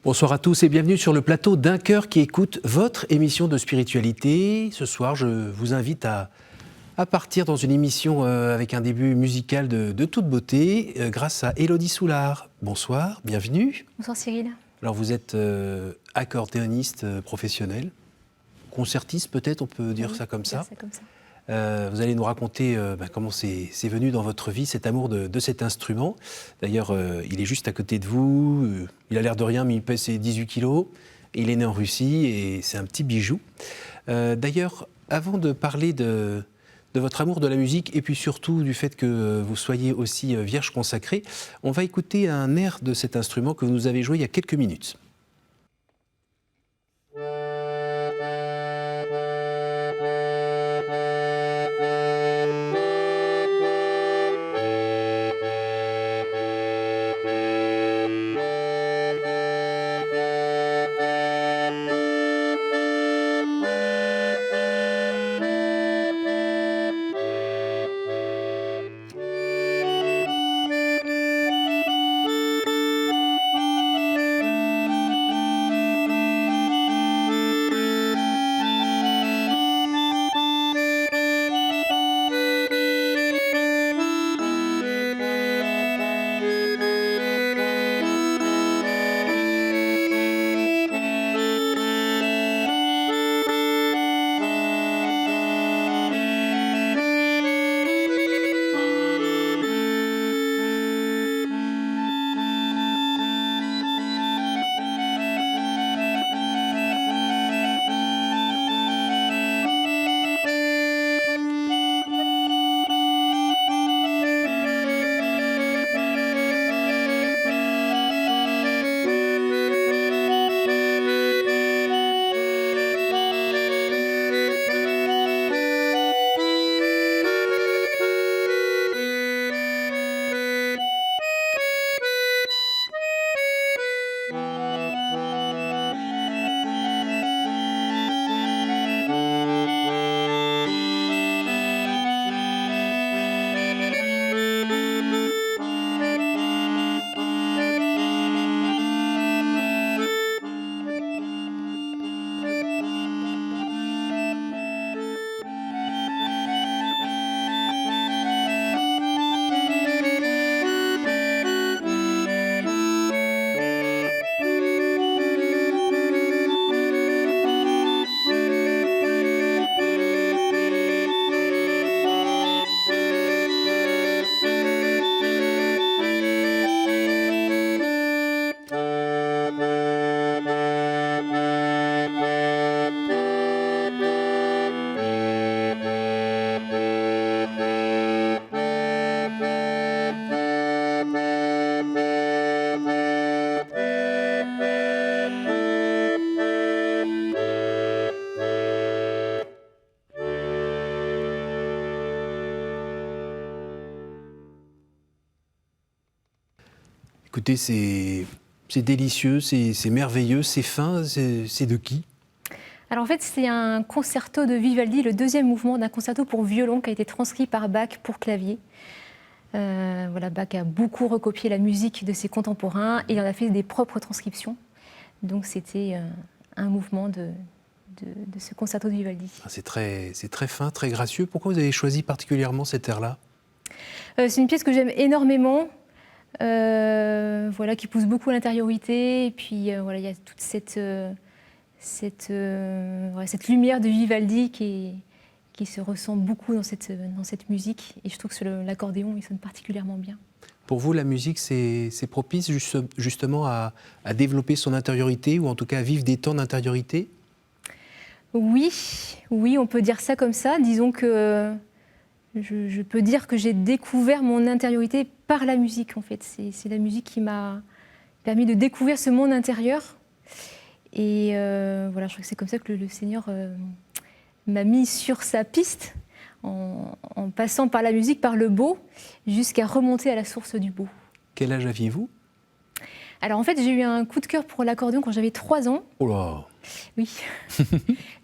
Bonsoir à tous et bienvenue sur le plateau d'Un Cœur qui écoute votre émission de spiritualité. Ce soir, je vous invite à partir dans une émission avec un début musical de toute beauté grâce à Élodie Soulard. Bonsoir, bienvenue. Bonsoir Cyril. Alors vous êtes accordéoniste professionnel, concertiste peut-être, on peut dire ça comme ça. Vous allez nous raconter comment c'est venu dans votre vie, cet amour de cet instrument. D'ailleurs, il est juste à côté de vous, il a l'air de rien, mais il pèse ses 18 kilos. Il est né en Russie et c'est un petit bijou. D'ailleurs, avant de parler de votre amour de la musique et puis surtout du fait que vous soyez aussi vierge consacrée, on va écouter un air de cet instrument que vous nous avez joué il y a quelques minutes. Écoutez, c'est délicieux, c'est merveilleux, c'est fin, c'est de qui ? Alors en fait, c'est un concerto de Vivaldi, le deuxième mouvement d'un concerto pour violon qui a été transcrit par Bach pour clavier. Voilà, Bach a beaucoup recopié la musique de ses contemporains et il en a fait des propres transcriptions. Donc c'était un mouvement de ce concerto de Vivaldi. C'est très fin, très gracieux. Pourquoi vous avez choisi particulièrement cet air-là ? C'est une pièce que j'aime énormément. Voilà, qui pousse beaucoup à l'intériorité, et puis voilà, il y a toute cette lumière de Vivaldi qui se ressent beaucoup dans cette musique, et je trouve que l'accordéon il sonne particulièrement bien. Pour vous, la musique, c'est propice justement à développer son intériorité, ou en tout cas à vivre des temps d'intériorité ? Oui, on peut dire ça comme ça. Disons que je peux dire que j'ai découvert mon intériorité par la musique, en fait. C'est la musique qui m'a permis de découvrir ce monde intérieur. Et voilà, je crois que c'est comme ça que le Seigneur m'a mis sur sa piste, en passant par la musique, par le beau, jusqu'à remonter à la source du beau. Quel âge aviez-vous ? Alors en fait, j'ai eu un coup de cœur pour l'accordéon quand j'avais 3 ans. Oh là! Oui,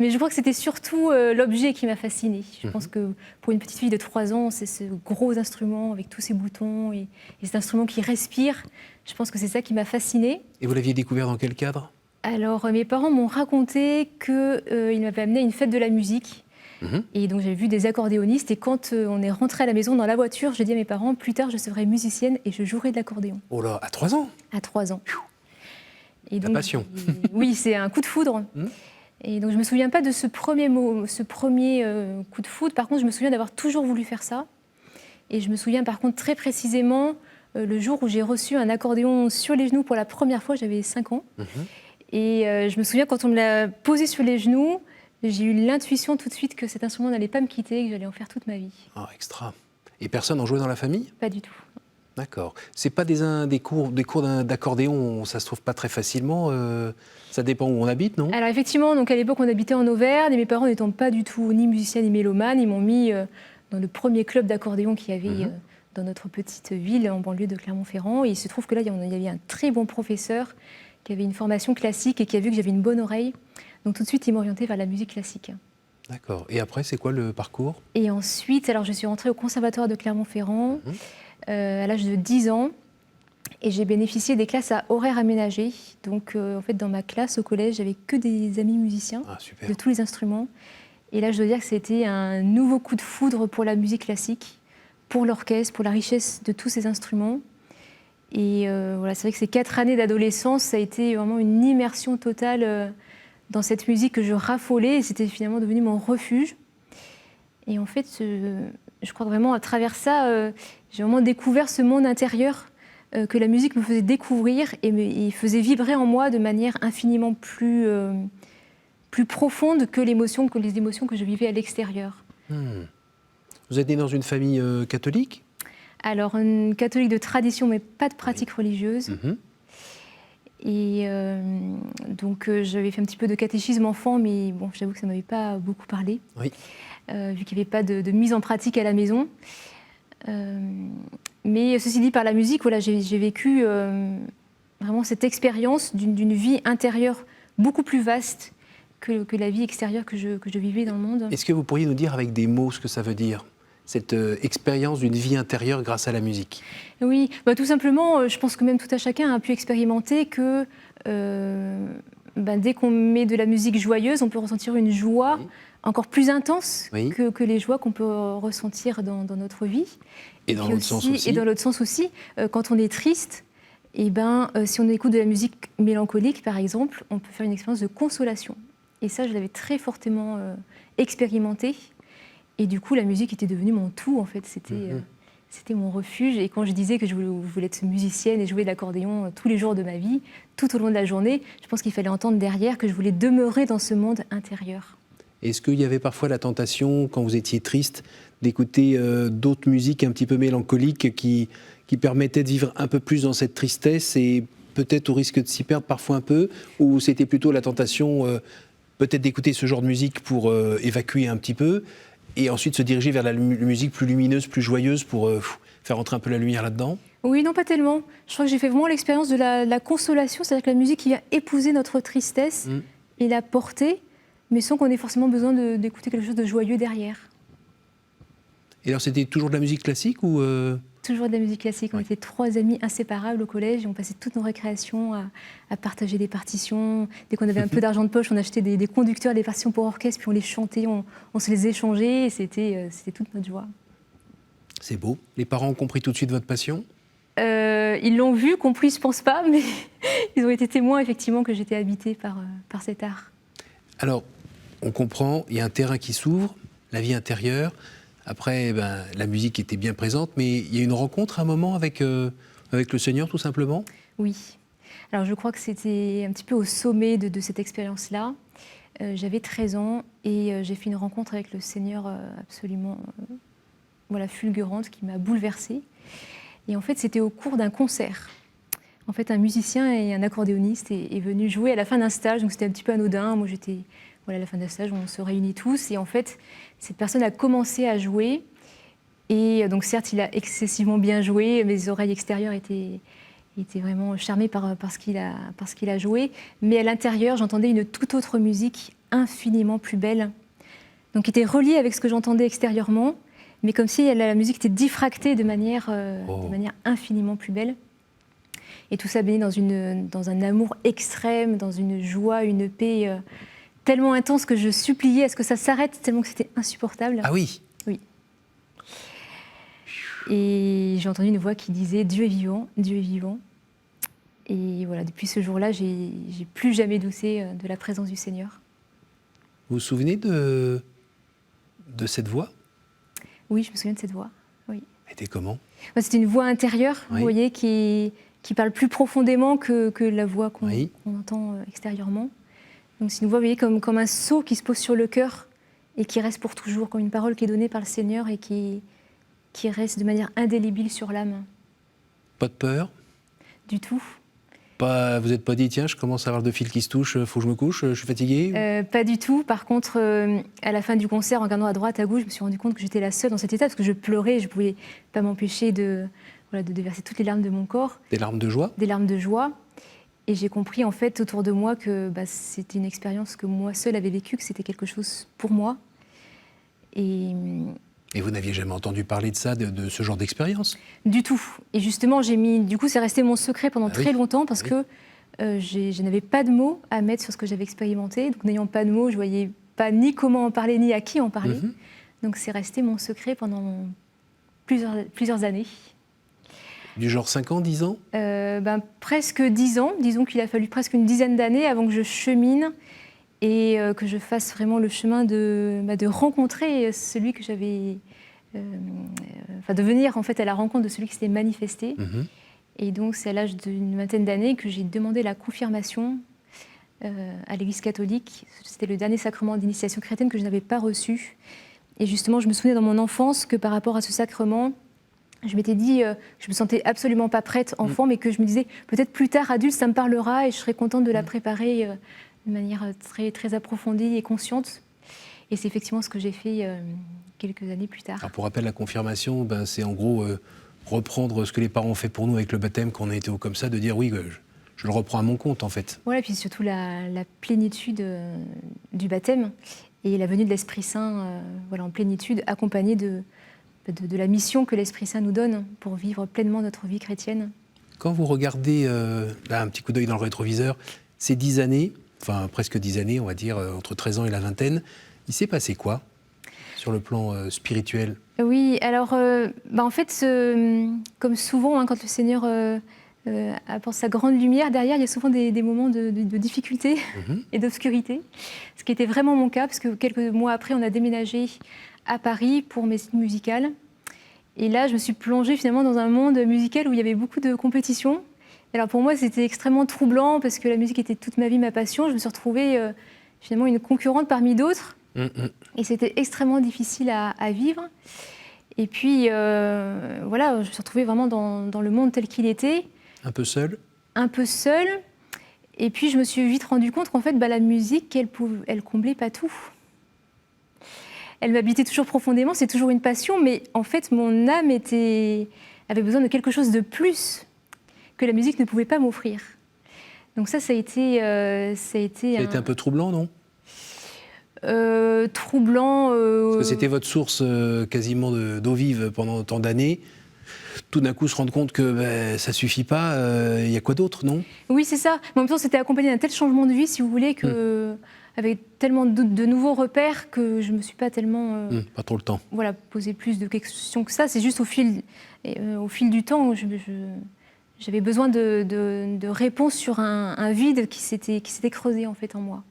mais je crois que c'était surtout l'objet qui m'a fascinée. Je pense que pour une petite fille de 3 ans, c'est ce gros instrument avec tous ces boutons et cet instrument qui respire. Je pense que c'est ça qui m'a fascinée. Et vous l'aviez découvert dans quel cadre? Alors mes parents m'ont raconté qu'ils m'avaient amené à une fête de la musique. Et donc j'avais vu des accordéonistes et quand on est rentré à la maison dans la voiture, j'ai dit à mes parents, plus tard je serai musicienne et je jouerai de l'accordéon. Oh là, à 3 ans? À 3 ans. Et donc, la passion. Oui, c'est un coup de foudre. Et donc je ne me souviens pas de ce premier coup de foudre. Par contre, je me souviens d'avoir toujours voulu faire ça. Et je me souviens par contre très précisément le jour où j'ai reçu un accordéon sur les genoux pour la première fois, j'avais 5 ans. Et je me souviens quand on me l'a posé sur les genoux, j'ai eu l'intuition tout de suite que cet instrument n'allait pas me quitter et que j'allais en faire toute ma vie. Ah, extra. Et personne n'en jouait dans la famille? Pas du tout. D'accord. C'est pas des cours d'accordéon, ça se trouve pas très facilement. Ça dépend où on habite, non? Alors effectivement, donc à l'époque on habitait en Auvergne et mes parents n'étant pas du tout ni musiciens ni mélomanes, ils m'ont mis dans le premier club d'accordéon qu'il y avait dans notre petite ville en banlieue de Clermont-Ferrand. Et il se trouve que là il y avait un très bon professeur qui avait une formation classique et qui a vu que j'avais une bonne oreille. Donc tout de suite il m'a orientée vers la musique classique. D'accord. Et après, c'est quoi le parcours? Et ensuite, alors je suis rentrée au conservatoire de Clermont-Ferrand à l'âge de 10 ans. Et j'ai bénéficié des classes à horaires aménagés. Donc, en fait, dans ma classe au collège, j'avais que des amis musiciens de tous les instruments. Et là, je dois dire que c'était un nouveau coup de foudre pour la musique classique, pour l'orchestre, pour la richesse de tous ces instruments. Et voilà, c'est vrai que ces 4 années d'adolescence, ça a été vraiment une immersion totale dans cette musique que je raffolais. Et c'était finalement devenu mon refuge. Et en fait, je crois que vraiment à travers ça, j'ai vraiment découvert ce monde intérieur que la musique me faisait découvrir et faisait vibrer en moi de manière infiniment plus profonde que les émotions que je vivais à l'extérieur. Vous êtes né dans une famille catholique? Alors, une catholique de tradition, mais pas de pratique religieuse. Et donc, j'avais fait un petit peu de catéchisme enfant, mais bon, j'avoue que ça ne m'avait pas beaucoup parlé, vu qu'il n'y avait pas de mise en pratique à la maison. Mais ceci dit, par la musique, voilà, j'ai vécu vraiment cette expérience d'une vie intérieure beaucoup plus vaste que la vie extérieure que je vivais dans le monde. Est-ce que vous pourriez nous dire avec des mots ce que ça veut dire, cette expérience d'une vie intérieure grâce à la musique? Oui, tout simplement, je pense que même tout à chacun a pu expérimenter que dès qu'on met de la musique joyeuse, on peut ressentir une joie encore plus intense que les joies qu'on peut ressentir dans notre vie. Et dans l'autre sens aussi. Et dans l'autre sens aussi, quand on est triste, si on écoute de la musique mélancolique, par exemple, on peut faire une expérience de consolation. Et ça, je l'avais très fortement expérimenté. Et du coup, la musique était devenue mon tout, en fait. C'était mon refuge. Et quand je disais que je voulais être musicienne et jouer de l'accordéon tous les jours de ma vie, tout au long de la journée, je pense qu'il fallait entendre derrière que je voulais demeurer dans ce monde intérieur. Est-ce qu'il y avait parfois la tentation, quand vous étiez triste, d'écouter d'autres musiques un petit peu mélancoliques qui permettaient de vivre un peu plus dans cette tristesse et peut-être au risque de s'y perdre parfois un peu? Ou c'était plutôt la tentation peut-être d'écouter ce genre de musique pour évacuer un petit peu et ensuite se diriger vers la musique plus lumineuse, plus joyeuse pour faire entrer un peu la lumière là-dedans? Oui, non, pas tellement. Je crois que j'ai fait vraiment l'expérience de la consolation, c'est-à-dire que la musique qui vient épouser notre tristesse et la porter, mais sans qu'on ait forcément besoin d'écouter quelque chose de joyeux derrière. Et alors, c'était toujours de la musique classique ou Toujours de la musique classique. On était 3 amis inséparables au collège et on passait toutes nos récréations à partager des partitions. Dès qu'on avait un peu d'argent de poche, on achetait des conducteurs, des partitions pour orchestre, puis on les chantait, on se les échangeait et c'était toute notre joie. C'est beau. Les parents ont compris tout de suite votre passion? Ils l'ont vu, compris, je pense pas, mais ils ont été témoins effectivement que j'étais habitée par cet art. Alors, on comprend, il y a un terrain qui s'ouvre, la vie intérieure. Après, la musique était bien présente, mais il y a une rencontre à un moment avec le Seigneur, tout simplement? Oui. Alors, je crois que c'était un petit peu au sommet de cette expérience-là. J'avais 13 ans et j'ai fait une rencontre avec le Seigneur absolument fulgurante qui m'a bouleversée. Et en fait, c'était au cours d'un concert. En fait, un musicien et un accordéoniste est venu jouer à la fin d'un stage, donc c'était un petit peu anodin. Moi, j'étais... Voilà, à la fin d'un stage, on se réunit tous et en fait, cette personne a commencé à jouer et donc certes, il a excessivement bien joué, mes oreilles extérieures étaient Il était vraiment charmé par ce qu'il a joué. Mais à l'intérieur, j'entendais une toute autre musique infiniment plus belle. Donc, qui était reliée avec ce que j'entendais extérieurement, mais comme si la musique était diffractée de manière infiniment plus belle. Et tout ça baigné dans un amour extrême, dans une joie, une paix tellement intense que je suppliais à ce que ça s'arrête, tellement que c'était insupportable. Ah oui? Oui. Et j'ai entendu une voix qui disait « Dieu est vivant, Dieu est vivant ». Et voilà, depuis ce jour-là, j'ai plus jamais douté de la présence du Seigneur. Vous vous souvenez de cette voix? Oui, je me souviens de cette voix, oui. Elle était comment? C'était une voix intérieure, oui. Vous voyez, qui parle plus profondément que la voix qu'on entend extérieurement. Donc c'est une voix, vous voyez, comme un sceau qui se pose sur le cœur et qui reste pour toujours, comme une parole qui est donnée par le Seigneur et qui reste de manière indélébile sur l'âme. Pas de peur? Du tout. Vous n'êtes pas dit, tiens, je commence à avoir 2 fils qui se touchent, faut que je me couche, je suis fatiguée? Pas du tout. Par contre, à la fin du concert, en regardant à droite, à gauche, je me suis rendu compte que j'étais la seule dans cet état, parce que je pleurais, je ne pouvais pas m'empêcher de verser toutes les larmes de mon corps. Des larmes de joie? Des larmes de joie. Et j'ai compris, en fait, autour de moi, que c'était une expérience que moi seule avais vécue, que c'était quelque chose pour moi. Et vous n'aviez jamais entendu parler de ça, de ce genre d'expérience? Du tout. Et justement, du coup, c'est resté mon secret pendant très longtemps parce que je n'avais pas de mots à mettre sur ce que j'avais expérimenté. Donc, n'ayant pas de mots, je ne voyais pas ni comment en parler, ni à qui en parler. Donc, c'est resté mon secret pendant plusieurs années. Du genre 5 ans, 10 ans? Presque 10 ans. Disons qu'il a fallu presque une dizaine d'années avant que je chemine et que je fasse vraiment le chemin de rencontrer celui que j'avais... de venir en fait à la rencontre de celui qui s'était manifesté. Et donc c'est à l'âge d'une vingtaine d'années que j'ai demandé la confirmation à l'Église catholique. C'était le dernier sacrement d'initiation chrétienne que je n'avais pas reçu. Et justement, je me souvenais dans mon enfance que par rapport à ce sacrement, je m'étais dit, je me sentais absolument pas prête enfant, mais que je me disais, peut-être plus tard, adulte, ça me parlera et je serais contente de la préparer de manière très, très approfondie et consciente. Et c'est effectivement ce que j'ai fait quelques années plus tard. Alors pour rappel, la confirmation, c'est en gros reprendre ce que les parents ont fait pour nous avec le baptême, quand on a été comme ça, de dire oui, je le reprends à mon compte en fait. Voilà, et puis surtout la plénitude du baptême et la venue de l'Esprit Saint en plénitude, accompagnée de la mission que l'Esprit Saint nous donne pour vivre pleinement notre vie chrétienne. Quand vous regardez, là, un petit coup d'œil dans le rétroviseur, ces 10 années, enfin presque 10 années, on va dire, entre 13 ans et la vingtaine, il s'est passé quoi sur le plan spirituel? Oui, alors, en fait, comme souvent, quand le Seigneur apporte sa grande lumière, derrière, il y a souvent des moments de difficulté et d'obscurité, ce qui était vraiment mon cas, parce que quelques mois après, on a déménagé à Paris pour mes études musicales. Et là, je me suis plongée finalement dans un monde musical où il y avait beaucoup de compétition. Alors pour moi, c'était extrêmement troublant parce que la musique était toute ma vie ma passion. Je me suis retrouvée finalement une concurrente parmi d'autres. Et c'était extrêmement difficile à vivre. Et puis, je me suis retrouvée vraiment dans le monde tel qu'il était. Un peu seule? Un peu seule. Et puis, je me suis vite rendu compte qu'en fait, la musique, elle comblait pas tout. Elle m'habitait toujours profondément, c'est toujours une passion, mais en fait, mon âme avait besoin de quelque chose de plus que la musique ne pouvait pas m'offrir. Donc ça a été un peu troublant, non? Troublant... Parce que c'était votre source quasiment d'eau vive pendant autant d'années. Tout d'un coup, se rendre compte que ça suffit pas, il y a quoi d'autre, non? Oui, c'est ça. Mais en même temps, c'était accompagné d'un tel changement de vie, si vous voulez, avec tellement de nouveaux repères que je ne me suis pas tellement... pas trop le temps. Voilà, posé plus de questions que ça. C'est juste au fil du temps où j'avais besoin de réponses sur un vide qui s'était creusé en fait en moi.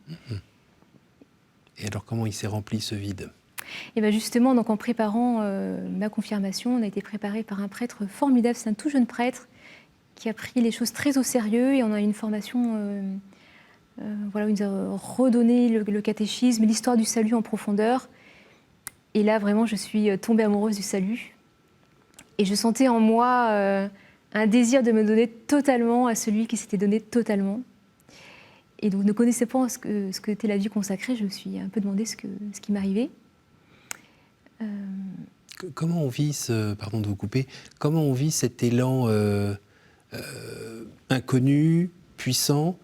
Et alors, comment il s'est rempli ce vide? Et bien justement, donc en préparant ma confirmation, on a été préparé par un prêtre formidable. C'est un tout jeune prêtre qui a pris les choses très au sérieux et on a eu une formation où il nous a redonné le catéchisme, l'histoire du salut en profondeur. Et là, vraiment, je suis tombée amoureuse du salut. Et je sentais en moi un désir de me donner totalement à celui qui s'était donné totalement. Et donc, ne connaissant pas ce que était la vie consacrée, je me suis un peu demandé ce qui m'arrivait. Comment on vit pardon de vous couper, comment on vit cet élan inconnu, puissant.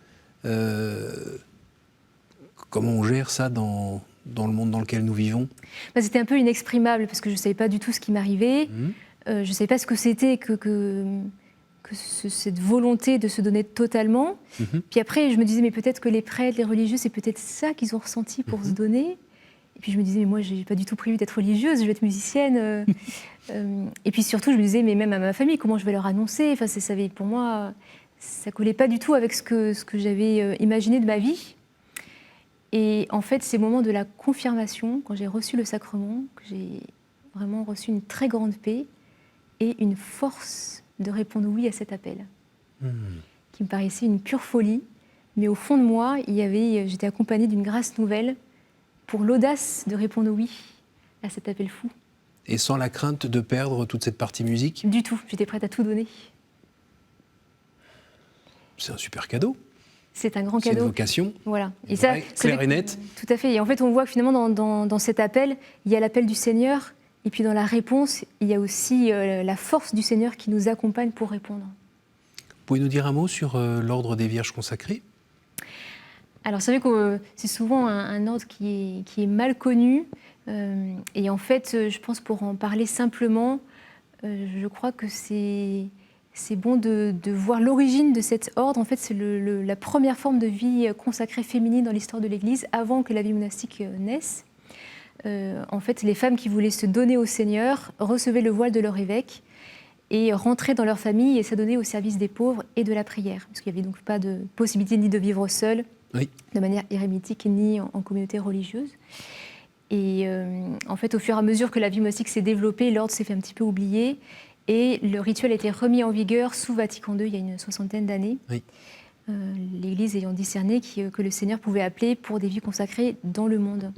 Comment on gère ça dans le monde dans lequel nous vivons? C'était un peu inexprimable parce que je ne savais pas du tout ce qui m'arrivait. Je ne savais pas ce que c'était que cette volonté de se donner totalement. Puis après, je me disais, mais peut-être que les prêtres, les religieux, c'est peut-être ça qu'ils ont ressenti pour se donner. Et puis je me disais, mais moi, je n'ai pas du tout prévu d'être religieuse, je vais être musicienne. Et puis surtout, je me disais, mais même à ma famille, comment je vais leur annoncer? Enfin, pour moi, ça ne collait pas du tout avec ce que j'avais imaginé de ma vie. Et en fait, ces moments de la confirmation, quand j'ai reçu le sacrement, que j'ai vraiment reçu une très grande paix et une force de répondre oui à cet appel, qui me paraissait une pure folie. Mais au fond de moi, j'étais accompagnée d'une grâce nouvelle pour l'audace de répondre oui à cet appel fou. Et sans la crainte de perdre toute cette partie musique? Du tout, j'étais prête à tout donner. C'est un super cadeau. C'est un grand cadeau. C'est une vocation. Voilà. Et ça, clair et net. Tout à fait. Et en fait, on voit que finalement, dans cet appel, il y a l'appel du Seigneur. Et puis dans la réponse, il y a aussi la force du Seigneur qui nous accompagne pour répondre. Vous pouvez nous dire un mot sur l'ordre des Vierges consacrées? Alors c'est vrai que c'est souvent un ordre qui est mal connu. Et en fait, je pense pour en parler simplement, je crois que c'est bon de voir l'origine de cet ordre. En fait, c'est la première forme de vie consacrée féminine dans l'histoire de l'Église, avant que la vie monastique naisse. En fait, les femmes qui voulaient se donner au Seigneur recevaient le voile de leur évêque et rentraient dans leur famille et s'adonnaient au service des pauvres et de la prière. Parce qu'il n'y avait donc pas de possibilité ni de vivre seule, de manière érémitique, ni en communauté religieuse. Et en fait, au fur et à mesure que la vie monastique s'est développée, l'ordre s'est fait un petit peu oublier. Et le rituel a été remis en vigueur sous Vatican II il y a une 60aine d'années. L'Église ayant discerné que le Seigneur pouvait appeler pour des vies consacrées dans le monde.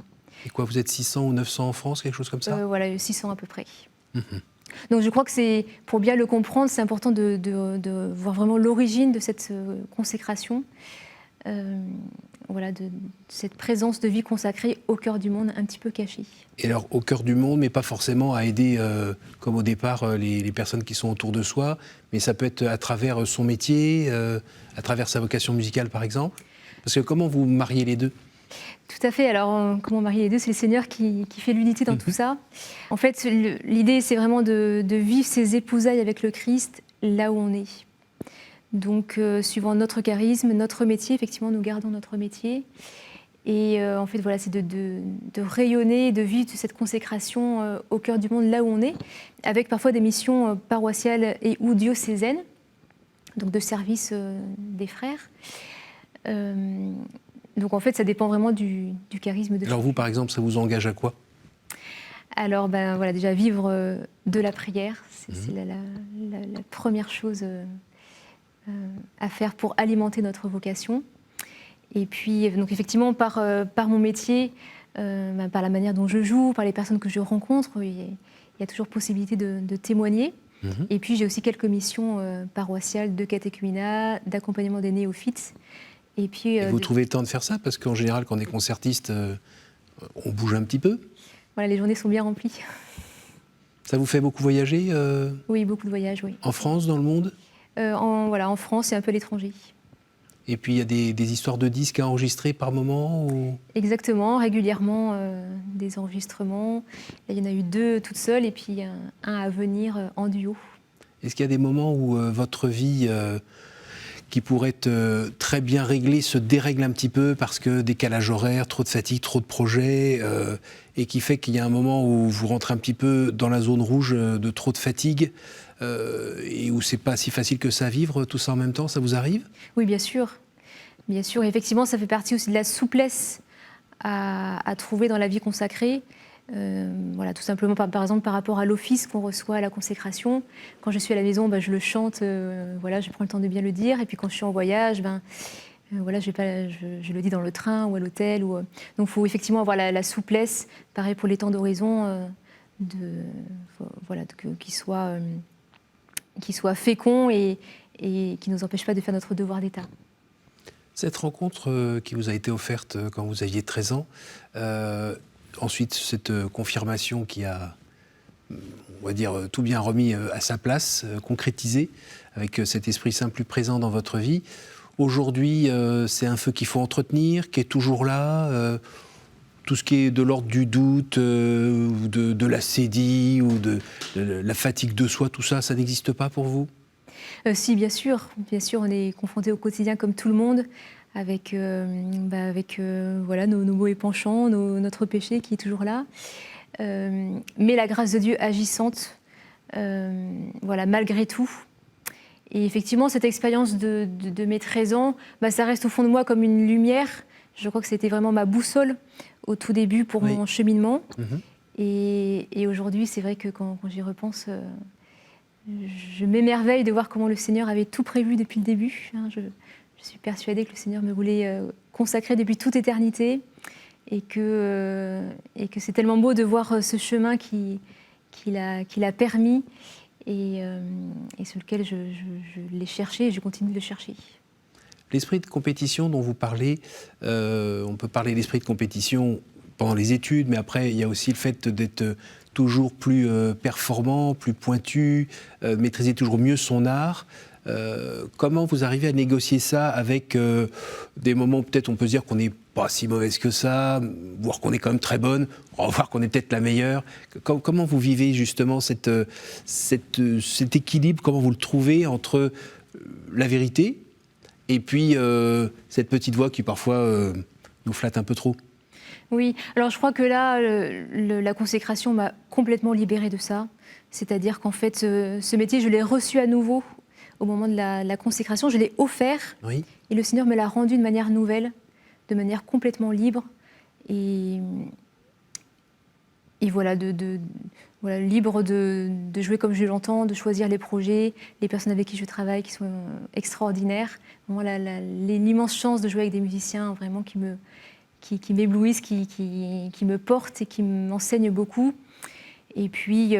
Et quoi, vous êtes 600 ou 900 en France, quelque chose comme ça? Voilà, 600 à peu près. Donc je crois que pour bien le comprendre, c'est important de voir vraiment l'origine de cette consécration, de cette présence de vie consacrée au cœur du monde, un petit peu cachée. Et alors, au cœur du monde, mais pas forcément à aider, comme au départ, les personnes qui sont autour de soi, mais ça peut être à travers son métier, à travers sa vocation musicale, par exemple? Parce que comment vous mariez les deux? Tout à fait. Alors, comment marier les deux? C'est le Seigneur qui fait l'unité dans tout ça. En fait, l'idée, c'est vraiment de vivre ces épousailles avec le Christ là où on est. Donc, suivant notre charisme, notre métier, effectivement, nous gardons notre métier. Et en fait, voilà, c'est de rayonner, de vivre cette consécration au cœur du monde, là où on est, avec parfois des missions paroissiales et ou diocésaines, donc de service des frères. Donc en fait, ça dépend vraiment du charisme de chacun. Alors vous, par exemple, ça vous engage à quoi? Alors, déjà, vivre de la prière, c'est la première chose à faire pour alimenter notre vocation. Et puis, donc effectivement, par mon métier, par la manière dont je joue, par les personnes que je rencontre, il y a toujours possibilité de témoigner. Et puis, j'ai aussi quelques missions paroissiales de catéchuménat, d'accompagnement des néophytes. Et puis, et vous trouvez le temps de faire ça? Parce qu'en général, quand on est concertiste, on bouge un petit peu. Voilà, les journées sont bien remplies. Ça vous fait beaucoup voyager? Oui, beaucoup de voyages, oui. En France, dans le monde? En France et un peu à l'étranger. Et puis il y a des histoires de disques à enregistrer par moment ou... Exactement, régulièrement des enregistrements. Là, il y en a eu 2 toutes seules et puis un à venir en duo. Est-ce qu'il y a des moments où votre vie, qui pourrait être très bien réglée, se dérègle un petit peu parce que décalage horaire, trop de fatigue, trop de projets, et qui fait qu'il y a un moment où vous rentrez un petit peu dans la zone rouge de trop de fatigue, et où c'est pas si facile que ça à vivre, tout ça en même temps? Ça vous arrive? Oui, bien sûr. Bien sûr. Et effectivement, ça fait partie aussi de la souplesse à trouver dans la vie consacrée. Voilà, tout simplement, par exemple, par rapport à l'office qu'on reçoit à la consécration. Quand je suis à la maison, je le chante, voilà, je prends le temps de bien le dire. Et puis quand je suis en voyage, voilà, je le dis dans le train ou à l'hôtel. Donc il faut effectivement avoir la souplesse, pareil pour les temps d'horizon, qui soit fécond et qui ne nous empêche pas de faire notre devoir d'État. Cette rencontre qui vous a été offerte quand vous aviez 13 ans, ensuite cette confirmation qui a on va dire, tout bien remis à sa place, concrétisé, avec cet Esprit Saint plus présent dans votre vie. Aujourd'hui, c'est un feu qu'il faut entretenir, qui est toujours là. Tout ce qui est de l'ordre du doute, ou de la sédie, ou de la fatigue de soi, tout ça, ça n'existe pas pour vous ? Si, bien sûr, on est confronté au quotidien comme tout le monde, avec voilà, nos maux et penchants, notre péché qui est toujours là. Mais la grâce de Dieu agissante, voilà, malgré tout. Et effectivement, cette expérience de mes 13 ans, ça reste au fond de moi comme une lumière. Je crois que c'était vraiment ma boussole au tout début pour mon cheminement. Et aujourd'hui, c'est vrai que quand j'y repense, je m'émerveille de voir comment le Seigneur avait tout prévu depuis le début. Je suis persuadée que le Seigneur me voulait consacrer depuis toute éternité et que c'est tellement beau de voir ce chemin qu'il a permis et sur lequel je l'ai cherché et je continue de le chercher. L'esprit de compétition dont vous parlez, on peut parler d'esprit de compétition pendant les études, mais après, il y a aussi le fait d'être toujours plus performant, plus pointu, maîtriser toujours mieux son art. Comment vous arrivez à négocier ça avec des moments où peut-être on peut se dire qu'on n'est pas si mauvaise que ça, voire qu'on est quand même très bonne, voire qu'on est peut-être la meilleure. Comment vous vivez justement cet équilibre, comment vous le trouvez entre la vérité et puis cette petite voix qui parfois nous flatte un peu trop? Oui, alors je crois que là, la consécration m'a complètement libérée de ça. C'est-à-dire qu'en fait, ce métier, je l'ai reçu à nouveau au moment de la consécration. Je l'ai offert et le Seigneur me l'a rendu de manière nouvelle, de manière complètement libre. Et voilà, voilà, libre de jouer comme je l'entends, de choisir les projets, les personnes avec qui je travaille qui sont extraordinaires. Vraiment, l'immense chance de jouer avec des musiciens vraiment qui m'éblouissent, qui me portent et qui m'enseignent beaucoup. Et puis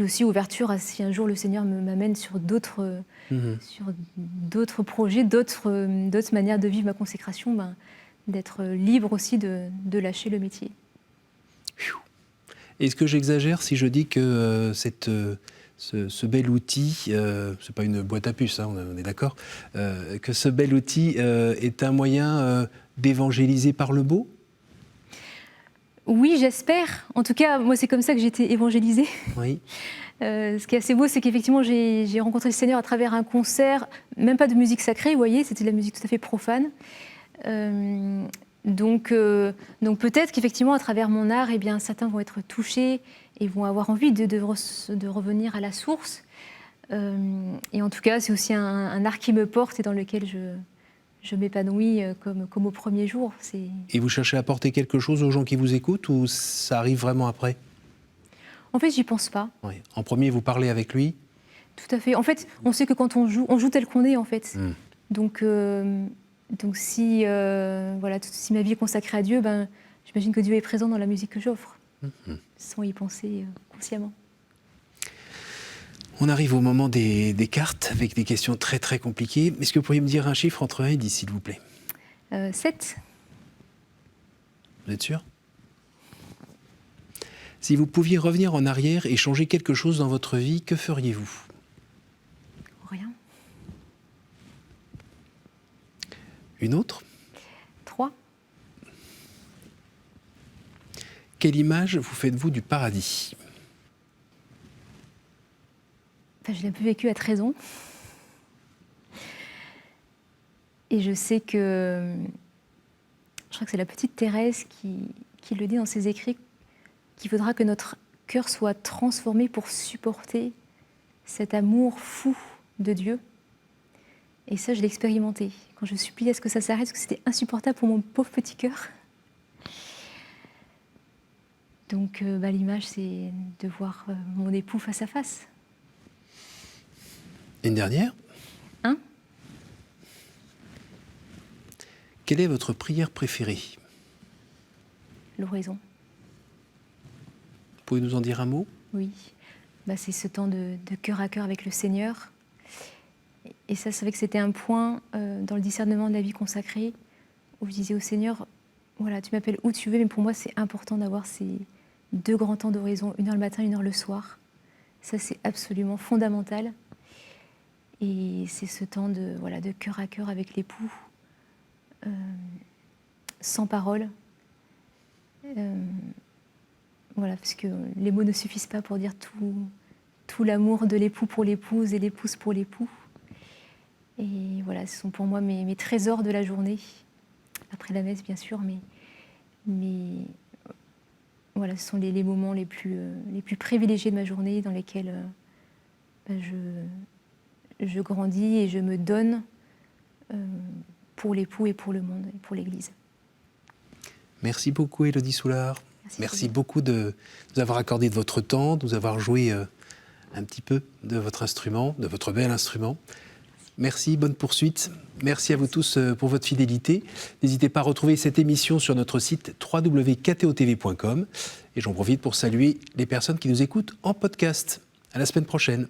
aussi ouverture à si un jour le Seigneur m'amène sur d'autres projets, d'autres manières de vivre ma consécration, d'être libre aussi de lâcher le métier. Est-ce que j'exagère si je dis que ce bel outil, c'est pas une boîte à puces, hein, on est d'accord, que ce bel outil est un moyen d'évangéliser par le beau ? Oui, j'espère. En tout cas, moi, c'est comme ça que j'ai été évangélisée. Oui. Ce qui est assez beau, c'est qu'effectivement, j'ai rencontré le Seigneur à travers un concert, même pas de musique sacrée, vous voyez, c'était de la musique tout à fait profane. Donc peut-être qu'effectivement, à travers mon art, eh bien, certains vont être touchés et vont avoir envie de revenir à la source. Et en tout cas, c'est aussi un art qui me porte et dans lequel je m'épanouis comme au premier jour. Et vous cherchez à apporter quelque chose aux gens qui vous écoutent ou ça arrive vraiment après ? En fait, j'y pense pas. Oui. En premier, vous parlez avec lui ? Tout à fait. En fait, on sait que quand on joue tel qu'on est, en fait. Donc si ma vie est consacrée à Dieu, j'imagine que Dieu est présent dans la musique que j'offre, sans y penser consciemment. On arrive au moment des cartes, avec des questions très très compliquées. Est-ce que vous pourriez me dire un chiffre entre 1 et 10, s'il vous plaît ? 7. Vous êtes sûr ? Si vous pouviez revenir en arrière et changer quelque chose dans votre vie, que feriez-vous ? Rien. Une autre ? 3. Quelle image vous faites-vous du paradis ? Je l'ai un peu vécu à 13 ans. Et je sais que... Je crois que c'est la petite Thérèse qui le dit dans ses écrits, qu'il faudra que notre cœur soit transformé pour supporter cet amour fou de Dieu. Et ça, je l'ai expérimenté. Quand je suppliais à ce que ça s'arrête, parce que c'était insupportable pour mon pauvre petit cœur. Donc l'image, c'est de voir mon époux face à face. Une dernière ? Quelle est votre prière préférée ? L'oraison. Vous pouvez nous en dire un mot ? Oui. C'est ce temps de cœur à cœur avec le Seigneur. Et ça, c'est vrai que c'était un point dans le discernement de la vie consacrée où je disais au Seigneur, voilà, tu m'appelles où tu veux, mais pour moi, c'est important d'avoir ces 2 grands temps d'oraison, 1 heure le matin, 1 heure le soir. Ça, c'est absolument fondamental. Et c'est ce temps de cœur à cœur avec l'époux, sans parole. Parce que les mots ne suffisent pas pour dire tout l'amour de l'époux pour l'épouse et l'épouse pour l'époux. Et voilà, ce sont pour moi mes trésors de la journée. Après la messe, bien sûr, mais voilà, ce sont les moments les plus privilégiés de ma journée dans lesquels je grandis et je me donne pour l'époux et pour le monde et pour l'Église. Merci beaucoup, Élodie Soulard. Merci beaucoup de nous avoir accordé de votre temps, de nous avoir joué un petit peu de votre instrument, de votre bel instrument. Merci, bonne poursuite. Merci à vous tous pour votre fidélité. N'hésitez pas à retrouver cette émission sur notre site www.ktotv.com. Et j'en profite pour saluer les personnes qui nous écoutent en podcast. À la semaine prochaine.